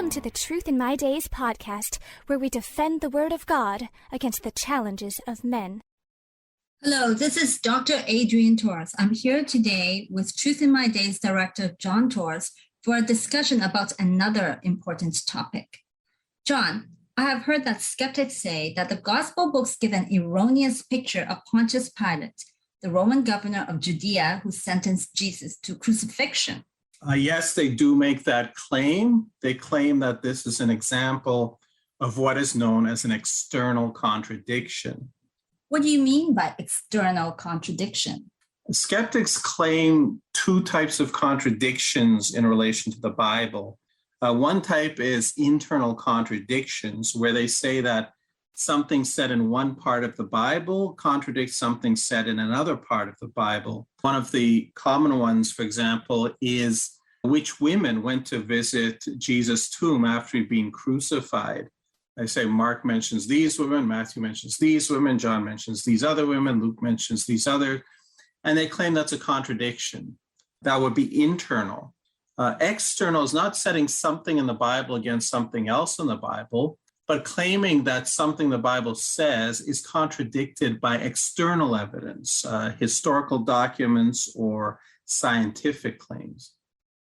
Welcome to the Truth in My Days podcast, where we defend the Word of God against the challenges of men. Hello, this is Dr. Adrienne Torres. I'm here today with Truth in My Days Director John Torres for a discussion about another important topic. John, I have heard that skeptics say that the gospel books give an erroneous picture of Pontius Pilate, the Roman governor of Judea who sentenced Jesus to crucifixion. Yes, they do make that claim. They claim that this is an example of what is known as an external contradiction. What do you mean by external contradiction? Skeptics claim two types of contradictions in relation to the Bible. One type is internal contradictions, where they say that something said in one part of the Bible contradicts something said in another part of the Bible. One of the common ones, for example, is which women went to visit Jesus' tomb after he'd been crucified. They say Mark mentions these women, Matthew mentions these women, John mentions these other women, Luke mentions these other, and they claim that's a contradiction. That would be internal. External is not setting something in the Bible against something else in the Bible, but claiming that something the Bible says is contradicted by external evidence, historical documents, or scientific claims.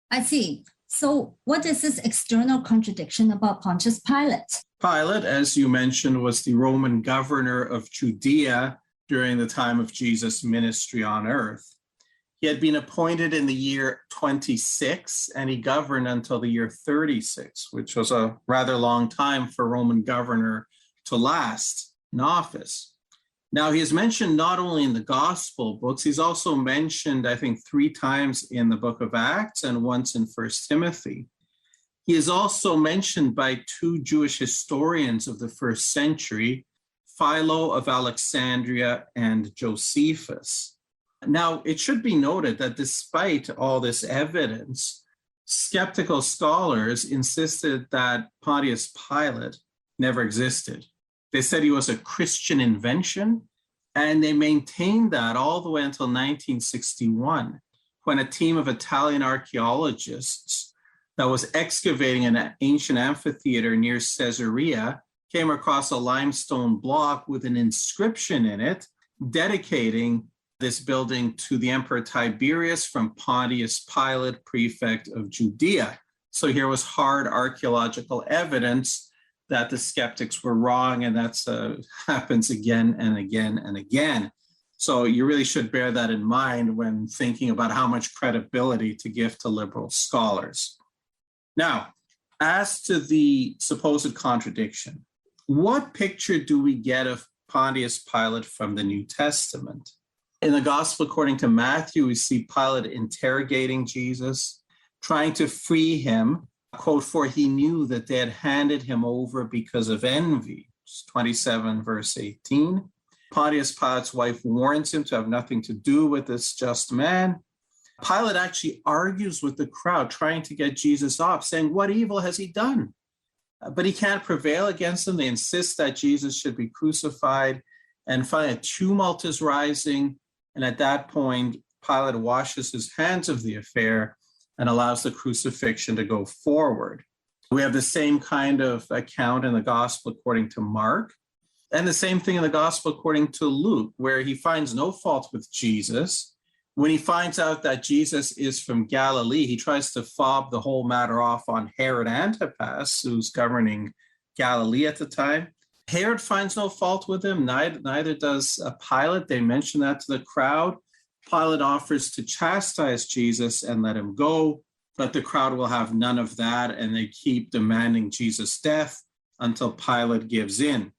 I see. So what is this external contradiction about Pontius Pilate? Pilate, as you mentioned, was the Roman governor of Judea during the time of Jesus' ministry on earth. He had been appointed in the year 26, and he governed until the year 36, which was a rather long time for a Roman governor to last in office. Now, he is mentioned not only in the gospel books, he's also mentioned, I think, 3 times in the book of Acts and once in 1 Timothy. He is also mentioned by 2 Jewish historians of the first century, Philo of Alexandria and Josephus. Now, it should be noted that despite all this evidence, skeptical scholars insisted that Pontius Pilate never existed. They said he was a Christian invention, and they maintained that all the way until 1961, when a team of Italian archaeologists that was excavating an ancient amphitheater near Caesarea came across a limestone block with an inscription in it dedicating this building to the Emperor Tiberius from Pontius Pilate, prefect of Judea. So here was hard archaeological evidence that the skeptics were wrong, and that happens again and again and again. So you really should bear that in mind when thinking about how much credibility to give to liberal scholars. Now, as to the supposed contradiction, what picture do we get of Pontius Pilate from the New Testament? In the Gospel according to Matthew, we see Pilate interrogating Jesus, trying to free him, quote, for he knew that they had handed him over because of envy, 27 verse 18. Pontius Pilate's wife warns him to have nothing to do with this just man. Pilate actually argues with the crowd, trying to get Jesus off, saying, what evil has he done? But he can't prevail against them. They insist that Jesus should be crucified, and finally a tumult is rising. And at that point, Pilate washes his hands of the affair and allows the crucifixion to go forward. We have the same kind of account in the Gospel according to Mark, and the same thing in the Gospel according to Luke, where he finds no fault with Jesus. When he finds out that Jesus is from Galilee, he tries to fob the whole matter off on Herod Antipas, who's governing Galilee at the time. Herod finds no fault with him, neither does Pilate. They mention that to the crowd. Pilate offers to chastise Jesus and let him go, but the crowd will have none of that, and they keep demanding Jesus' death until Pilate gives in.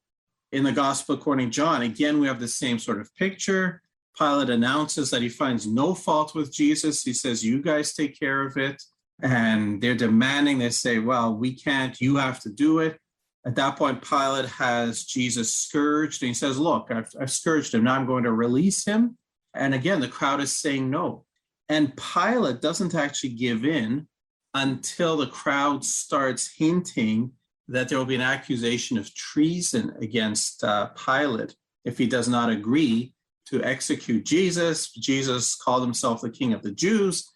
In the Gospel according to John, again, we have the same sort of picture. Pilate announces that he finds no fault with Jesus. He says, you guys take care of it. And they're demanding, they say, well, we can't, you have to do it. At that point, Pilate has Jesus scourged, and he says, look, I've scourged him. Now I'm going to release him. And again, the crowd is saying no. And Pilate doesn't actually give in until the crowd starts hinting that there will be an accusation of treason against Pilate if he does not agree to execute Jesus. Jesus called himself the King of the Jews.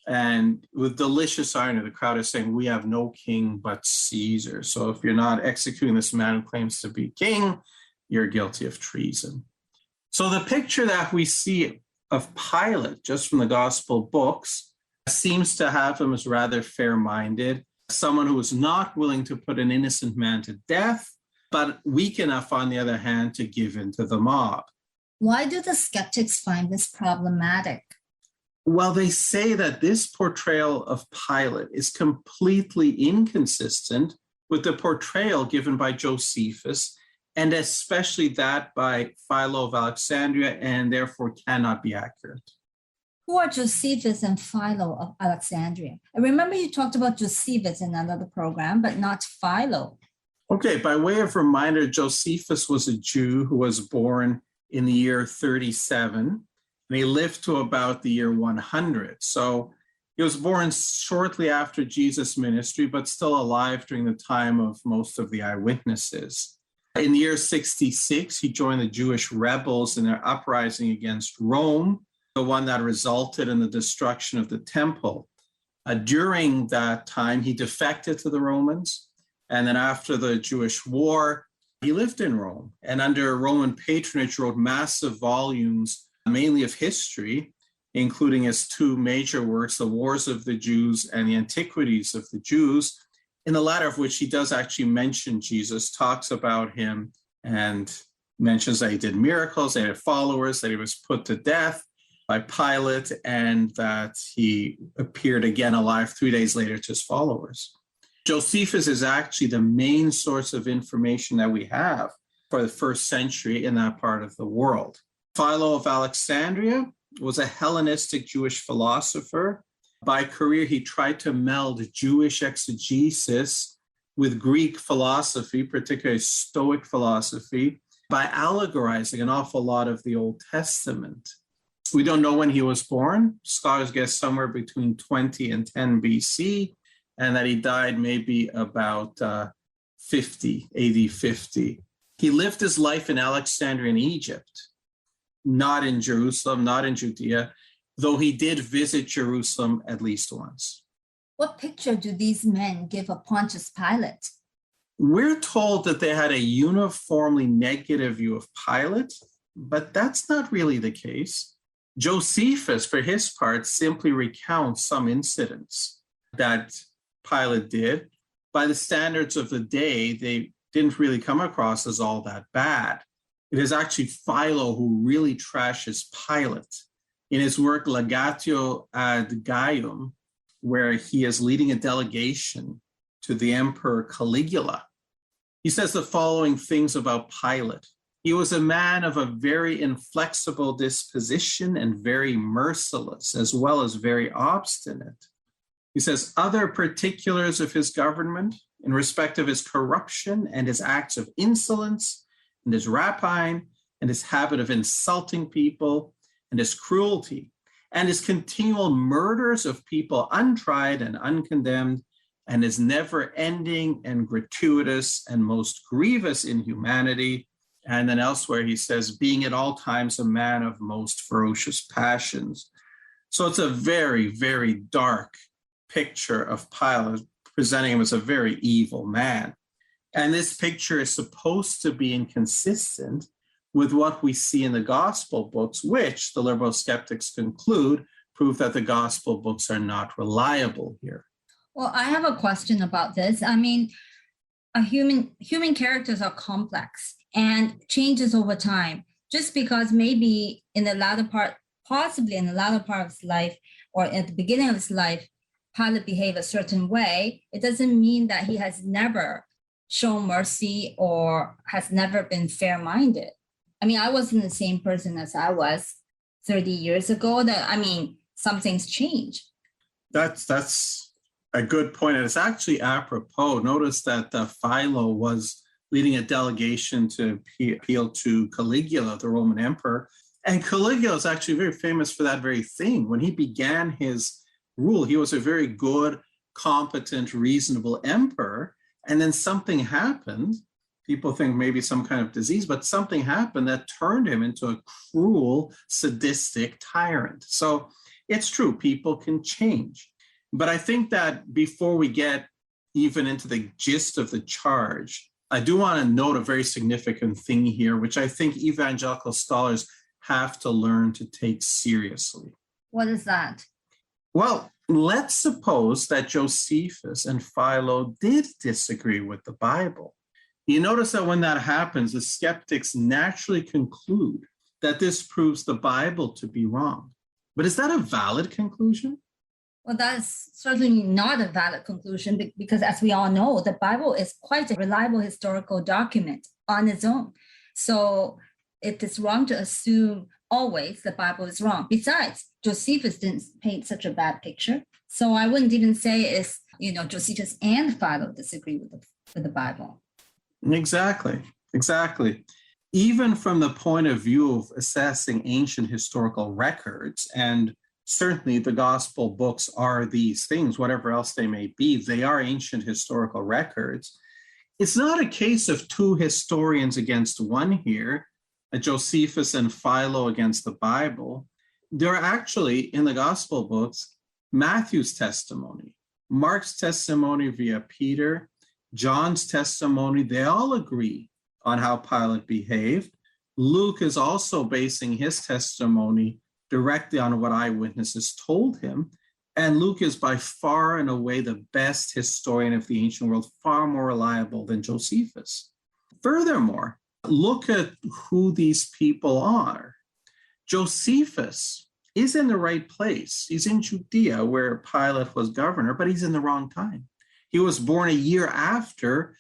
And with delicious irony, the crowd is saying, "We have no king but Caesar. So if you're not executing this man who claims to be king, you're guilty of treason." So the picture that we see of Pilate, just from the gospel books, seems to have him as rather fair-minded, someone who is not willing to put an innocent man to death, but weak enough, on the other hand, to give in to the mob. Why do the skeptics find this problematic? Well, they say that this portrayal of Pilate is completely inconsistent with the portrayal given by Josephus, and especially that by Philo of Alexandria, and therefore cannot be accurate. Who are Josephus and Philo of Alexandria? I remember you talked about Josephus in another program, but not Philo. Okay, by way of reminder, Josephus was a Jew who was born in the year 37. And he lived to about the year 100. So he was born shortly after Jesus' ministry, but still alive during the time of most of the eyewitnesses. In the year 66, he joined the Jewish rebels in their uprising against Rome, the one that resulted in the destruction of the temple. During that time, he defected to the Romans. And then after the Jewish war, he lived in Rome. And under Roman patronage, wrote massive volumes mainly of history, including his two major works, The Wars of the Jews and The Antiquities of the Jews, in the latter of which he does actually mention Jesus, talks about him, and mentions that he did miracles, that he had followers, that he was put to death by Pilate, and that he appeared again alive 3 days later to his followers. Josephus is actually the main source of information that we have for the first century in that part of the world. Philo of Alexandria was a Hellenistic Jewish philosopher. By career, he tried to meld Jewish exegesis with Greek philosophy, particularly Stoic philosophy, by allegorizing an awful lot of the Old Testament. We don't know when he was born. Scholars guess somewhere between 20 and 10 BC, and that he died maybe about 50, AD 50. He lived his life in Alexandria in Egypt, not in Jerusalem, not in Judea, though he did visit Jerusalem at least once. What picture do these men give of Pontius Pilate? We're told that they had a uniformly negative view of Pilate, but that's not really the case. Josephus, for his part, simply recounts some incidents that Pilate did. By the standards of the day, they didn't really come across as all that bad. It is actually Philo who really trashes Pilate. In his work Legatio ad Gaium, where he is leading a delegation to the Emperor Caligula, he says the following things about Pilate. He was a man of a very inflexible disposition and very merciless, as well as very obstinate. He says other particulars of his government in respect of his corruption and his acts of insolence, and his rapine, and his habit of insulting people, and his cruelty, and his continual murders of people untried and uncondemned, and his never-ending and gratuitous and most grievous inhumanity. And then elsewhere he says, being at all times a man of most ferocious passions. So it's a very, very dark picture of Pilate, presenting him as a very evil man. And this picture is supposed to be inconsistent with what we see in the gospel books, which the liberal skeptics conclude prove that the gospel books are not reliable here. Well, I have a question about this. I mean, human characters are complex and changes over time. Just because maybe in the latter part, possibly in the latter part of his life or at the beginning of his life, Pilate behaved a certain way, it doesn't mean that he has never shown mercy or has never been fair-minded. I mean, I wasn't the same person as I was 30 years ago. Some things change. That's a good point. And it's actually apropos. Notice that Philo was leading a delegation to appeal to Caligula, the Roman emperor. And Caligula is actually very famous for that very thing. When he began his rule, he was a very good, competent, reasonable emperor. And then something happened. People think maybe some kind of disease, but something happened that turned him into a cruel, sadistic tyrant. So It's true, people can change. But I think that before we get even into the gist of the charge, I do want to note a very significant thing here, which I think evangelical scholars have to learn to take seriously. What is that? Well, let's suppose that Josephus and Philo did disagree with the Bible. You notice that when that happens, the skeptics naturally conclude that this proves the Bible to be wrong. But is that a valid conclusion? Well, that's certainly not a valid conclusion because, as we all know, the Bible is quite a reliable historical document on its own. So it is wrong to assume always the Bible is wrong. Besides, Josephus didn't paint such a bad picture. So I wouldn't even say it's, Josephus and Philo disagree with the Bible. Exactly. Even from the point of view of assessing ancient historical records, and certainly the gospel books are these things, whatever else they may be, they are ancient historical records. It's not a case of two historians against one here, Josephus and Philo against the Bible. There are actually, in the gospel books, Matthew's testimony, Mark's testimony via Peter, John's testimony, they all agree on how Pilate behaved. Luke is also basing his testimony directly on what eyewitnesses told him. And Luke is by far and away the best historian of the ancient world, far more reliable than Josephus. Furthermore, look at who these people are. Josephus is in the right place. He's in Judea, where Pilate was governor, but he's in the wrong time. He was born a year after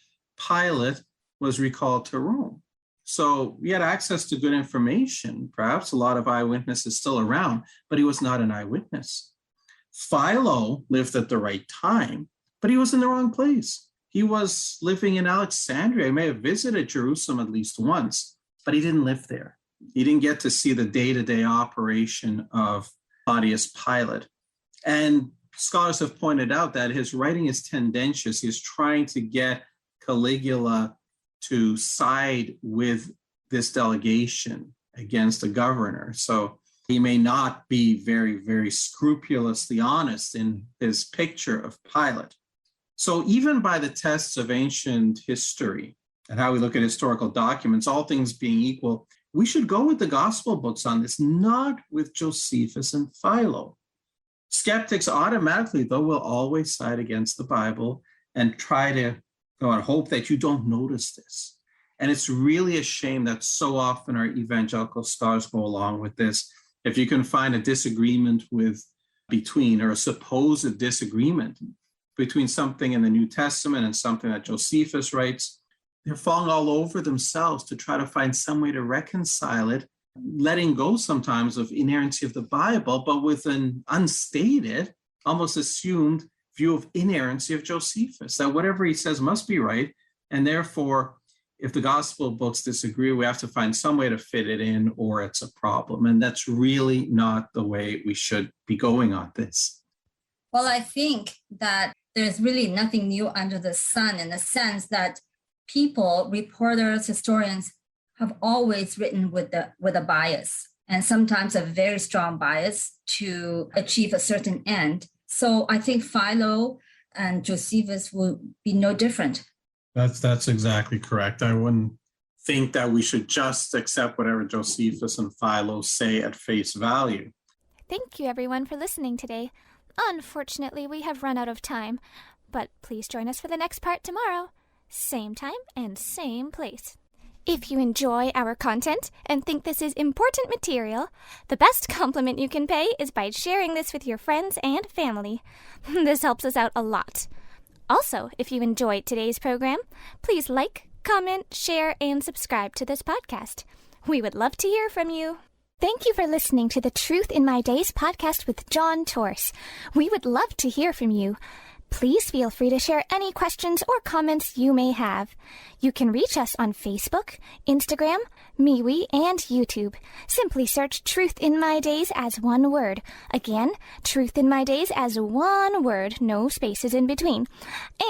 Pilate was recalled to Rome. So he had access to good information, perhaps a lot of eyewitnesses still around, but he was not an eyewitness. Philo lived at the right time, but he was in the wrong place. He was living in Alexandria. He may have visited Jerusalem at least once, but he didn't live there. He didn't get to see the day-to-day operation of Pontius Pilate. And scholars have pointed out that his writing is tendentious. He's trying to get Caligula to side with this delegation against the governor. So he may not be very, very scrupulously honest in his picture of Pilate. So even by the tests of ancient history and how we look at historical documents, all things being equal, we should go with the gospel books on this, not with Josephus and Philo. Skeptics automatically, though, will always side against the Bible and try to go and hope that you don't notice this. And it's really a shame that so often our evangelical scholars go along with this. If you can find a disagreement between, or a supposed disagreement between something in the New Testament and something that Josephus writes, they're falling all over themselves to try to find some way to reconcile it, letting go sometimes of inerrancy of the Bible, but with an unstated, almost assumed view of inerrancy of Josephus, that whatever he says must be right. And therefore, if the gospel books disagree, we have to find some way to fit it in, or it's a problem. And that's really not the way we should be going on this. Well, I think that there's really nothing new under the sun, in the sense that people, reporters, historians, have always written with a bias, and sometimes a very strong bias to achieve a certain end. So I think Philo and Josephus will be no different. That's exactly correct. I wouldn't think that we should just accept whatever Josephus and Philo say at face value. Thank you, everyone, for listening today. Unfortunately, we have run out of time, but please join us for the next part tomorrow. Same time and same place. If you enjoy our content and think this is important material, the best compliment you can pay is by sharing this with your friends and family. This helps us out a lot. Also, if you enjoyed today's program, please like, comment, share, and subscribe to this podcast. We would love to hear from you. Thank you for listening to the Truth in My Days podcast with John Torse. We would love to hear from you. Please feel free to share any questions or comments you may have. You can reach us on Facebook, Instagram, MeWe, and YouTube. Simply search Truth in My Days as one word. Again, Truth in My Days as one word, no spaces in between.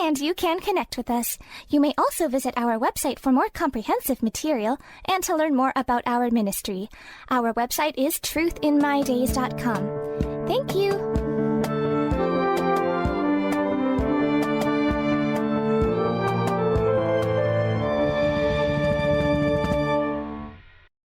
And you can connect with us. You may also visit our website for more comprehensive material and to learn more about our ministry. Our website is truthinmydays.com. Thank you.